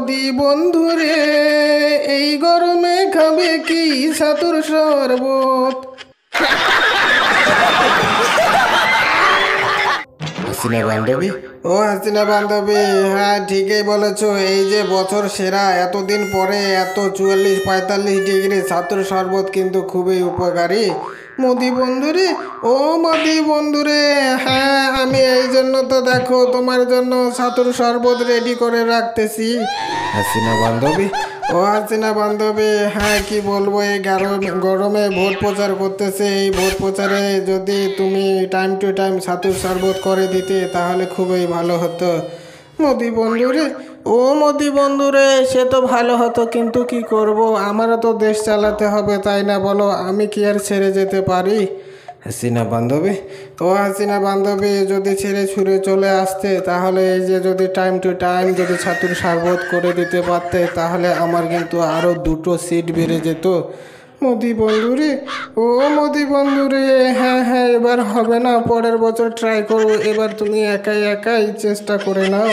মোদি বন্ধুরে এই গরমে খাবে কি ছাতুর শরবত। হাসিনা বান্ধবী, ও হাসিনা বান্ধবী, হ্যাঁ ঠিকই বলেছ। এই যে বছর সেরা, এতদিন পরে এত 44-45 ডিগ্রি ছাতুর শরবত কিন্তু খুবই উপকারী। মোদি বন্ধুরে, ও মোদি বন্ধুরে, হ্যাঁ আমি এই জন্য তো দেখো তোমার জন্য ছাতুর শরবত রেডি করে রাখতেছি। হাসিনা বান্ধবী, ও হাসিনা বান্ধবী, হ্যাঁ কি বলবো, এই গরমে ভোট প্রচার করতেছে। এই ভোট প্রচারে যদি তুমি টাইম টু টাইম ছাতুর শরবত করে দিতে তাহলে খুবই ভালো হতো। মোদি বন্ধুরে, ও মোদি বন্ধুরে, সে তো ভালো হতো, কিন্তু কি করব, আমারও তো দেশ চালাতে হবে, তাই না বলো? আমি কি আর ছেড়ে যেতে পারি? হাসিনা বান্ধবী, ও হাসিনা বান্ধবী, যদি ছেড়ে ছুড়ে চলে আসতে তাহলে এই যে যদি টাইম টু টাইম যদি ছাতুর শরবত করে দিতে পারতে তাহলে আমার কিন্তু আরও 2টো সিট বেড়ে যেত। মোদি বন্ধুরে, ও মোদি বন্ধুরে, হ্যাঁ হ্যাঁ এবার হবে না, পরের বছর ট্রাই করো, এবার তুমি একাই একাই চেষ্টা করে নাও।